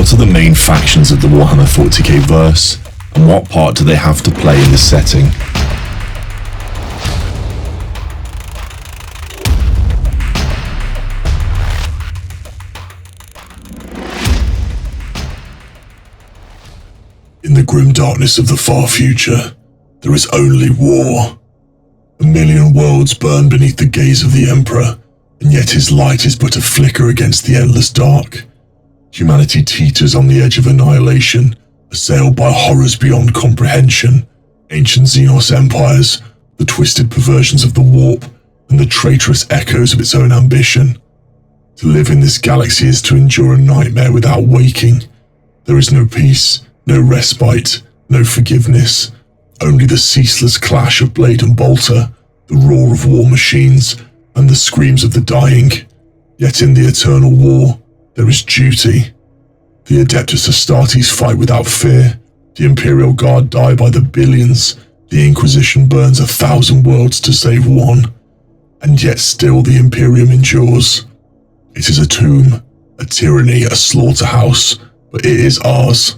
What are the main factions of the Warhammer 40K verse, and what part do they have to play in this setting? In the grim darkness of the far future, there is only war. 1,000,000 worlds burn beneath the gaze of the Emperor, and yet his light is but a flicker against the endless dark. Humanity teeters on the edge of annihilation, assailed by horrors beyond comprehension, ancient xenos empires, the twisted perversions of the warp, and the traitorous echoes of its own ambition. To live in this galaxy is to endure a nightmare without waking. There is no peace, no respite, no forgiveness, only the ceaseless clash of blade and bolter, the roar of war machines, and the screams of the dying. Yet in the eternal war, there is duty. The Adeptus Astartes fight without fear, the Imperial Guard die by the billions, the Inquisition burns 1,000 worlds to save one, and yet still the Imperium endures. It is a tomb, a tyranny, a slaughterhouse, but it is ours.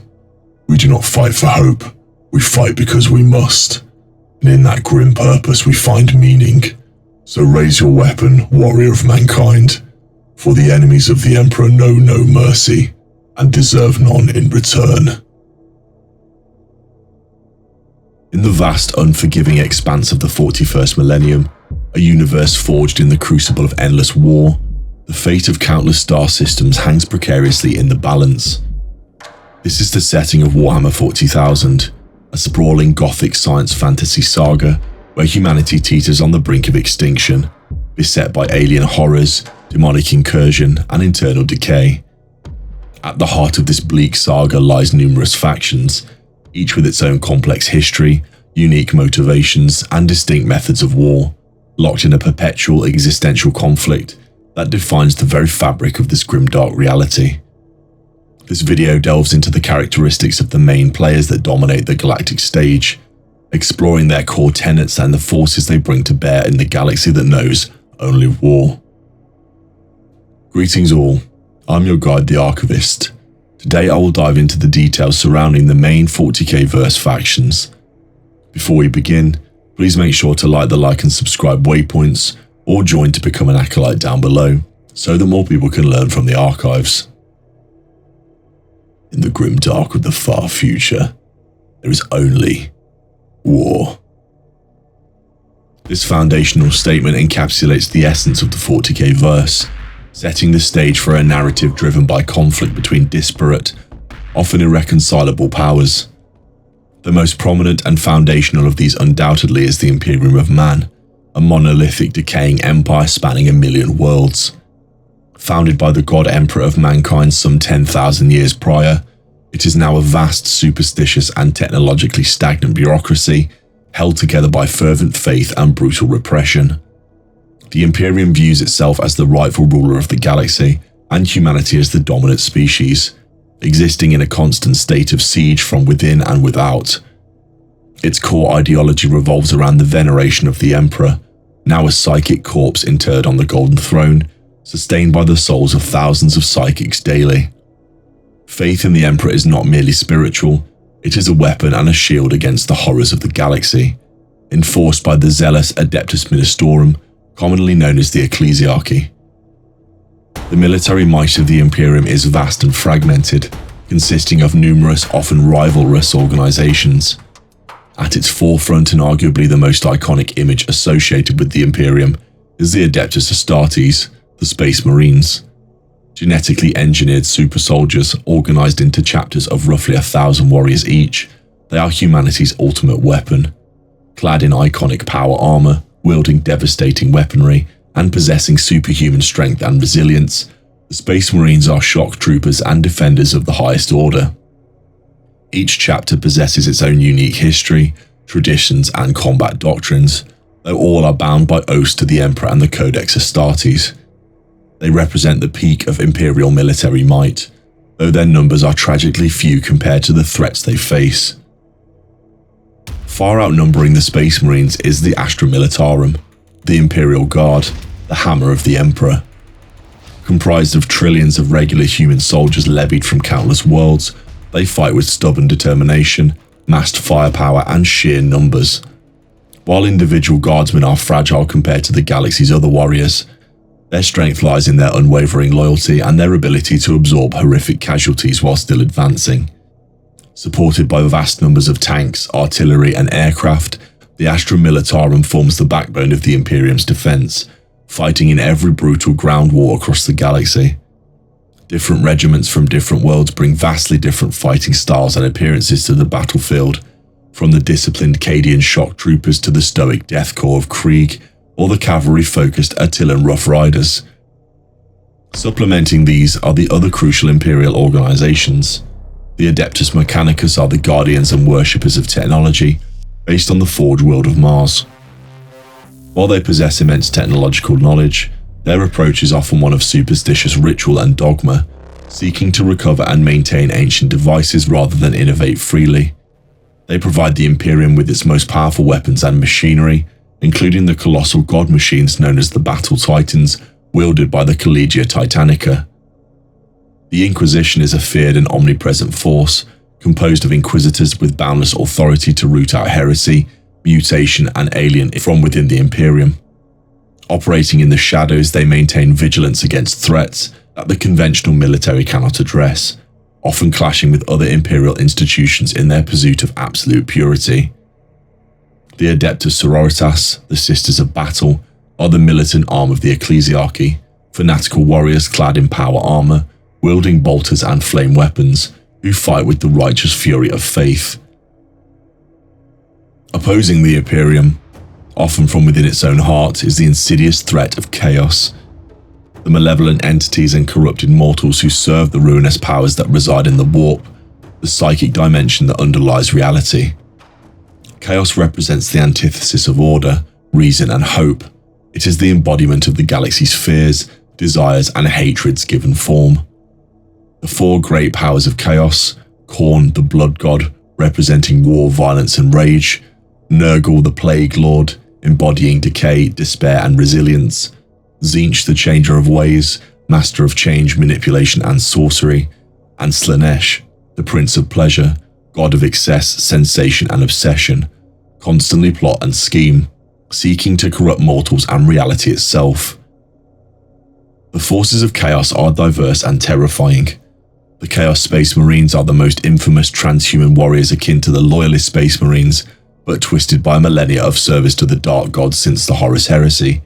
We do not fight for hope, we fight because we must. And in that grim purpose we find meaning. So raise your weapon, warrior of mankind, for the enemies of the Emperor know no mercy, and deserve none in return. In the vast, unforgiving expanse of the 41st millennium, a universe forged in the crucible of endless war, the fate of countless star systems hangs precariously in the balance. This is the setting of Warhammer 40,000, a sprawling gothic science fantasy saga where humanity teeters on the brink of extinction, beset by alien horrors, demonic incursion, and internal decay. At the heart of this bleak saga lies numerous factions, each with its own complex history, unique motivations, and distinct methods of war, locked in a perpetual existential conflict that defines the very fabric of this grimdark reality. This video delves into the characteristics of the main players that dominate the galactic stage, exploring their core tenets and the forces they bring to bear in the galaxy that knows only war. Greetings all, I'm your guide, the Archivist. Today I will dive into the details surrounding the main 40k verse factions. Before we begin, please make sure to like and subscribe waypoints, or join to become an acolyte down below, so that more people can learn from the archives. In the grim dark of the far future, there is only war. This foundational statement encapsulates the essence of the 40k verse, setting the stage for a narrative driven by conflict between disparate, often irreconcilable powers. The most prominent and foundational of these undoubtedly is the Imperium of Man, a monolithic decaying empire spanning 1,000,000 worlds. Founded by the god emperor of mankind some 10,000 years prior, it is now a vast, superstitious and technologically stagnant bureaucracy, held together by fervent faith and brutal repression. The Imperium views itself as the rightful ruler of the galaxy, and humanity as the dominant species, existing in a constant state of siege from within and without. Its core ideology revolves around the veneration of the Emperor, now a psychic corpse interred on the Golden Throne, sustained by the souls of thousands of psychics daily. Faith in the Emperor is not merely spiritual, it is a weapon and a shield against the horrors of the galaxy, enforced by the zealous Adeptus Ministorum, commonly known as the Ecclesiarchy. The military might of the Imperium is vast and fragmented, consisting of numerous, often rivalrous organizations. At its forefront, and arguably the most iconic image associated with the Imperium, is the Adeptus Astartes, the Space Marines. Genetically engineered super soldiers organized into chapters of roughly 1,000 warriors each, they are humanity's ultimate weapon. Clad in iconic power armor, wielding devastating weaponry, and possessing superhuman strength and resilience, the Space Marines are shock troopers and defenders of the highest order. Each chapter possesses its own unique history, traditions, and combat doctrines, though all are bound by oaths to the Emperor and the Codex Astartes. They represent the peak of Imperial military might, though their numbers are tragically few compared to the threats they face. Far outnumbering the Space Marines is the Astra Militarum, the Imperial Guard, the hammer of the Emperor. Comprised of trillions of regular human soldiers levied from countless worlds, they fight with stubborn determination, massed firepower, and sheer numbers. While individual guardsmen are fragile compared to the galaxy's other warriors, their strength lies in their unwavering loyalty and their ability to absorb horrific casualties while still advancing. Supported by vast numbers of tanks, artillery, and aircraft, the Astra Militarum forms the backbone of the Imperium's defense, fighting in every brutal ground war across the galaxy. Different regiments from different worlds bring vastly different fighting styles and appearances to the battlefield, from the disciplined Cadian shock troopers to the stoic death corps of Krieg, or the cavalry-focused Attilan Rough Riders. Supplementing these are the other crucial Imperial organizations. The Adeptus Mechanicus are the guardians and worshippers of technology, based on the forge world of Mars. While they possess immense technological knowledge, their approach is often one of superstitious ritual and dogma, seeking to recover and maintain ancient devices rather than innovate freely. They provide the Imperium with its most powerful weapons and machinery, including the colossal god machines known as the Battle Titans, wielded by the Collegia Titanica. The Inquisition is a feared and omnipresent force, composed of inquisitors with boundless authority to root out heresy, mutation, and alien from within the Imperium. Operating in the shadows, they maintain vigilance against threats that the conventional military cannot address, often clashing with other Imperial institutions in their pursuit of absolute purity. The Adeptus Sororitas, the Sisters of Battle, are the militant arm of the Ecclesiarchy, fanatical warriors clad in power armor, wielding bolters and flame weapons, who fight with the righteous fury of faith. Opposing the Imperium, often from within its own heart, is the insidious threat of chaos. The malevolent entities and corrupted mortals who serve the ruinous powers that reside in the warp, the psychic dimension that underlies reality. Chaos represents the antithesis of order, reason, and hope. It is the embodiment of the galaxy's fears, desires, and hatreds given form. The four great powers of chaos: Khorne, the blood god, representing war, violence, and rage; Nurgle, the plague lord, embodying decay, despair, and resilience; Tzeentch, the changer of ways, master of change, manipulation, and sorcery; and Slaanesh, the prince of pleasure, god of excess, sensation, and obsession, constantly plot and scheme, seeking to corrupt mortals and reality itself. The forces of chaos are diverse and terrifying. The Chaos Space Marines are the most infamous transhuman warriors akin to the Loyalist Space Marines, but twisted by millennia of service to the Dark Gods since the Horus Heresy,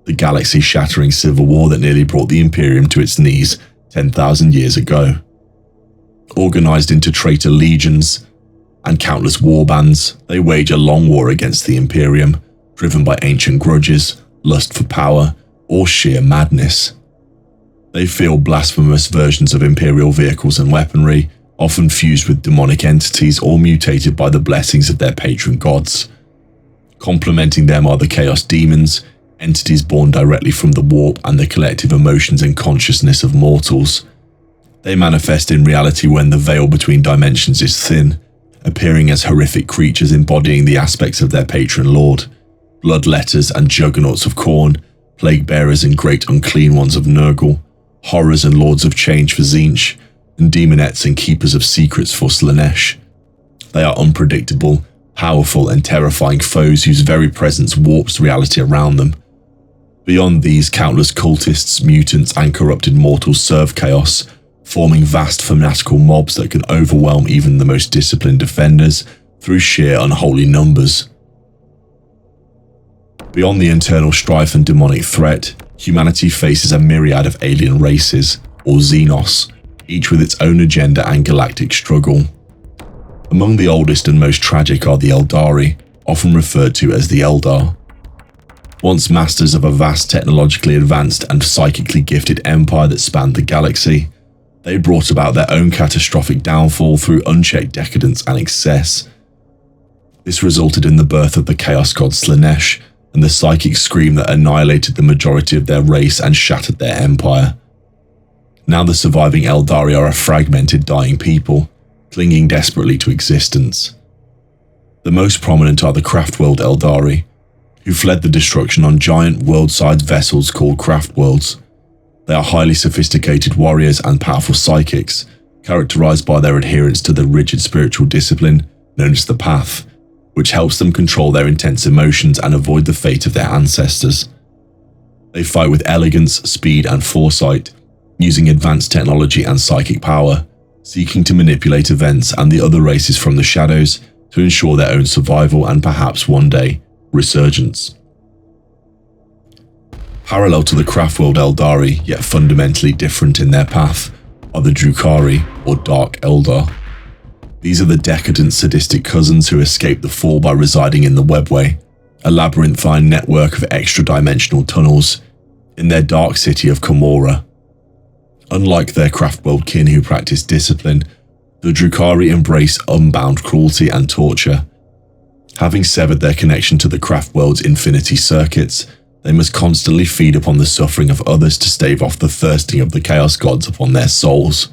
the galaxy-shattering civil war that nearly brought the Imperium to its knees 10,000 years ago. Organized into traitor legions and countless warbands, they wage a long war against the Imperium, driven by ancient grudges, lust for power, or sheer madness. They field blasphemous versions of Imperial vehicles and weaponry, often fused with demonic entities or mutated by the blessings of their patron gods. Complementing them are the Chaos Demons, entities born directly from the warp and the collective emotions and consciousness of mortals. They manifest in reality when the veil between dimensions is thin, appearing as horrific creatures embodying the aspects of their patron lord: bloodletters and juggernauts of Khorne, plague bearers and great unclean ones of Nurgle, horrors and lords of change for Tzeentch, and demonettes and keepers of secrets for Slaanesh. They are unpredictable, powerful, and terrifying foes whose very presence warps reality around them. Beyond these, countless cultists, mutants, and corrupted mortals serve chaos, forming vast fanatical mobs that can overwhelm even the most disciplined defenders through sheer unholy numbers. Beyond the internal strife and demonic threat, humanity faces a myriad of alien races, or xenos, each with its own agenda and galactic struggle. Among the oldest and most tragic are the Aeldari, often referred to as the Eldar. Once masters of a vast technologically advanced and psychically gifted empire that spanned the galaxy, they brought about their own catastrophic downfall through unchecked decadence and excess. This resulted in the birth of the chaos god Slaanesh, and the psychic scream that annihilated the majority of their race and shattered their empire. Now the surviving Aeldari are a fragmented, dying people, clinging desperately to existence. The most prominent are the craft-world Aeldari, who fled the destruction on giant world-sized vessels called craft worlds. They are highly sophisticated warriors and powerful psychics, characterized by their adherence to the rigid spiritual discipline known as the Path, which helps them control their intense emotions and avoid the fate of their ancestors. They fight with elegance, speed, and foresight, using advanced technology and psychic power, seeking to manipulate events and the other races from the shadows to ensure their own survival and perhaps one day, resurgence. Parallel to the craftworld Eldari, yet fundamentally different in their path, are the Drukhari, or Dark Eldar. These are the decadent, sadistic cousins who escape the fall by residing in the Webway, a labyrinthine network of extra-dimensional tunnels, in their dark city of Camorra. Unlike their craftworld kin who practice discipline, the Drukhari embrace unbound cruelty and torture. Having severed their connection to the craftworld's infinity circuits, they must constantly feed upon the suffering of others to stave off the thirsting of the Chaos Gods upon their souls.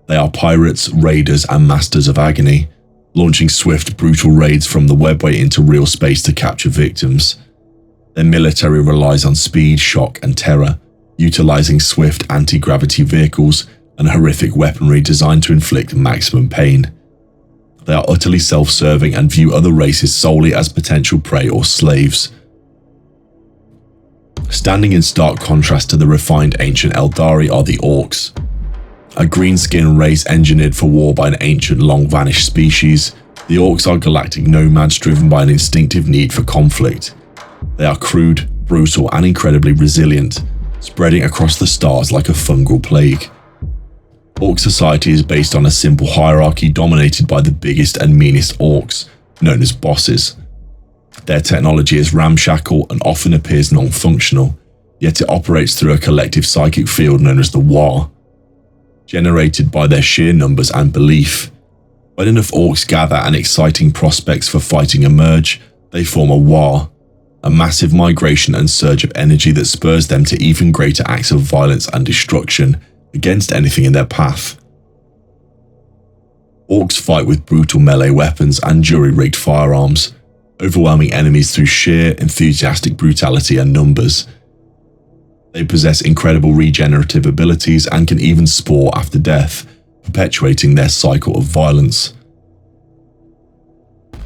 They are pirates, raiders, and masters of agony, launching swift, brutal raids from the Webway into real space to capture victims. Their military relies on speed, shock, and terror, utilizing swift anti-gravity vehicles and horrific weaponry designed to inflict maximum pain. They are utterly self-serving and view other races solely as potential prey or slaves. Standing in stark contrast to the refined ancient Eldari are the Orks, a green-skinned race engineered for war by an ancient, long-vanished species. The Orks are galactic nomads driven by an instinctive need for conflict. They are crude, brutal, and incredibly resilient, spreading across the stars like a fungal plague. Ork society is based on a simple hierarchy dominated by the biggest and meanest orcs, known as bosses. Their technology is ramshackle and often appears non-functional, yet it operates through a collective psychic field known as the War, generated by their sheer numbers and belief. When enough orcs gather and exciting prospects for fighting emerge, they form a War, a massive migration and surge of energy that spurs them to even greater acts of violence and destruction against anything in their path. Orcs fight with brutal melee weapons and jury-rigged firearms, overwhelming enemies through sheer, enthusiastic brutality and numbers. They possess incredible regenerative abilities and can even spore after death, perpetuating their cycle of violence.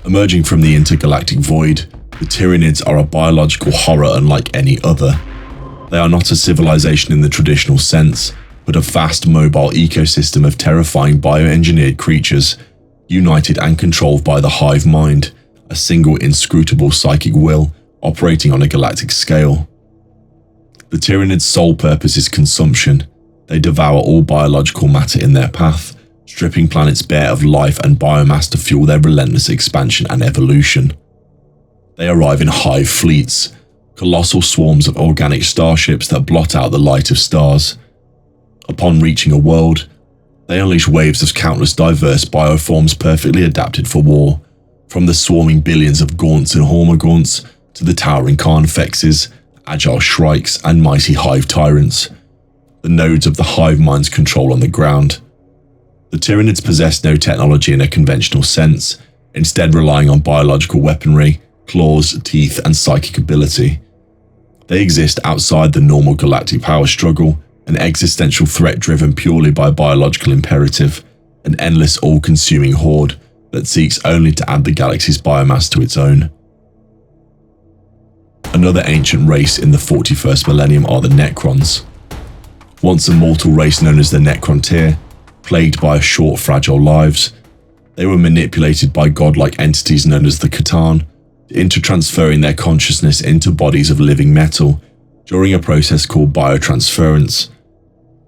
Emerging from the intergalactic void, the Tyranids are a biological horror unlike any other. They are not a civilization in the traditional sense, but a vast mobile ecosystem of terrifying bioengineered creatures, united and controlled by the hive mind, a single inscrutable psychic will operating on a galactic scale. The Tyranids' sole purpose is consumption. They devour all biological matter in their path, stripping planets bare of life and biomass to fuel their relentless expansion and evolution. They arrive in hive fleets, colossal swarms of organic starships that blot out the light of stars. Upon reaching a world, they unleash waves of countless diverse bioforms perfectly adapted for war, from the swarming billions of gaunts and hormagaunts to the towering carnifexes, agile shrikes, and mighty hive tyrants, the nodes of the hive mind's control on the ground. The Tyranids possess no technology in a conventional sense, instead relying on biological weaponry, claws, teeth, and psychic ability. They exist outside the normal galactic power struggle, an existential threat driven purely by biological imperative, an endless all-consuming horde that seeks only to add the galaxy's biomass to its own. Another ancient race in the 41st millennium are the Necrons. Once a mortal race known as the Necrontyr, plagued by short, fragile lives, they were manipulated by godlike entities known as the Catan, intertransferring their consciousness into bodies of living metal during a process called biotransference.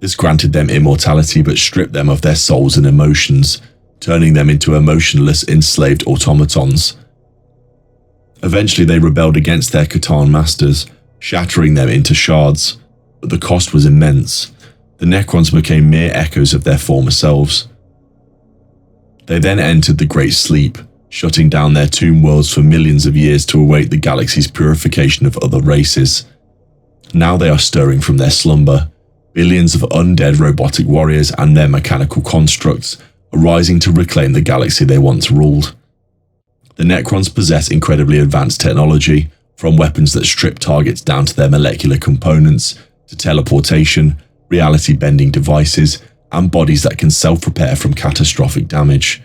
This granted them immortality but stripped them of their souls and emotions, turning them into emotionless, enslaved automatons. Eventually they rebelled against their Catan masters, shattering them into shards, but the cost was immense. The Necrons became mere echoes of their former selves. They then entered the Great Sleep, shutting down their tomb worlds for millions of years to await the galaxy's purification of other races. Now they are stirring from their slumber, billions of undead robotic warriors and their mechanical constructs arising to reclaim the galaxy they once ruled. The Necrons possess incredibly advanced technology, from weapons that strip targets down to their molecular components, to teleportation, reality-bending devices, and bodies that can self-repair from catastrophic damage.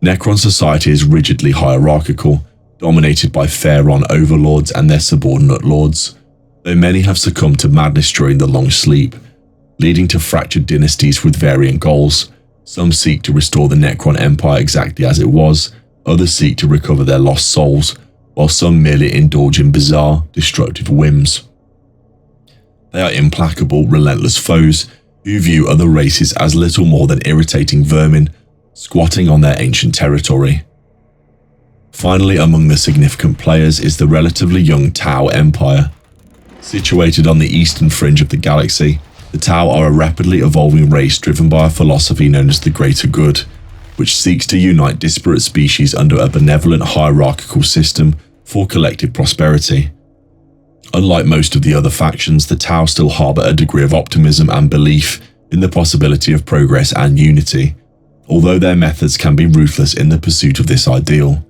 Necron society is rigidly hierarchical, dominated by Pharaon overlords and their subordinate lords, though many have succumbed to madness during the long sleep, leading to fractured dynasties with varying goals. Some seek to restore the Necron Empire exactly as it was, others seek to recover their lost souls, while some merely indulge in bizarre, destructive whims. They are implacable, relentless foes who view other races as little more than irritating vermin, squatting on their ancient territory. Finally, among the significant players is the relatively young Tau Empire. Situated on the eastern fringe of the galaxy, the Tau are a rapidly evolving race driven by a philosophy known as the Greater Good, which seeks to unite disparate species under a benevolent hierarchical system for collective prosperity. Unlike most of the other factions, the Tau still harbour a degree of optimism and belief in the possibility of progress and unity, although their methods can be ruthless in the pursuit of this ideal.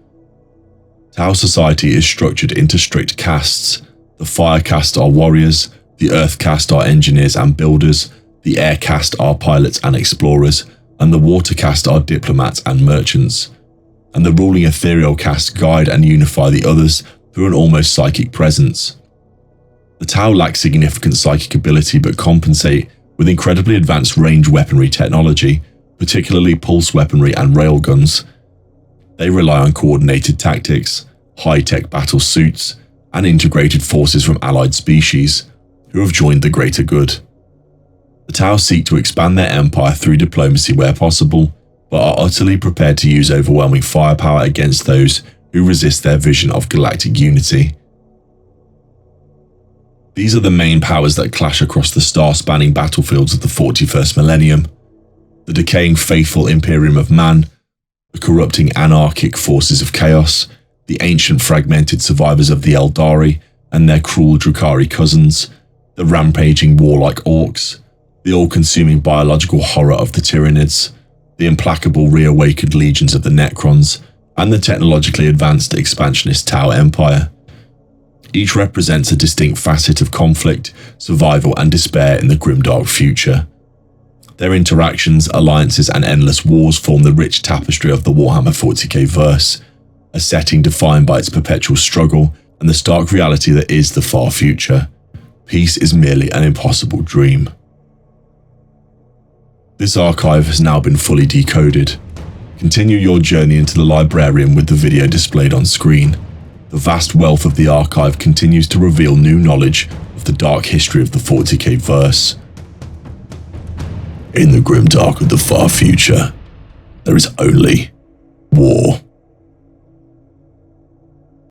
Tau society is structured into strict castes. The Fire caste are warriors, the Earth caste are engineers and builders, the Air caste are pilots and explorers, and the Water caste are diplomats and merchants. And the ruling Ethereal caste guide and unify the others through an almost psychic presence. The Tau lack significant psychic ability but compensate with incredibly advanced range weaponry technology, particularly pulse weaponry and railguns. They rely on coordinated tactics, high-tech battle suits, and integrated forces from allied species, who have joined the Greater Good. The Tau seek to expand their empire through diplomacy where possible, but are utterly prepared to use overwhelming firepower against those who resist their vision of galactic unity. These are the main powers that clash across the star-spanning battlefields of the 41st millennium: the decaying faithful Imperium of Man, the corrupting anarchic forces of chaos, the ancient fragmented survivors of the Eldari and their cruel Drukhari cousins, the rampaging warlike Orks, the all-consuming biological horror of the Tyranids, the implacable reawakened legions of the Necrons, and the technologically advanced expansionist Tau Empire. Each represents a distinct facet of conflict, survival, and despair in the grimdark future. Their interactions, alliances, and endless wars form the rich tapestry of the Warhammer 40K verse, a setting defined by its perpetual struggle and the stark reality that is the far future. Peace is merely an impossible dream. This archive has now been fully decoded. Continue your journey into the librarium with the video displayed on screen. The vast wealth of the archive continues to reveal new knowledge of the dark history of the 40K verse. In the grimdark of the far future, there is only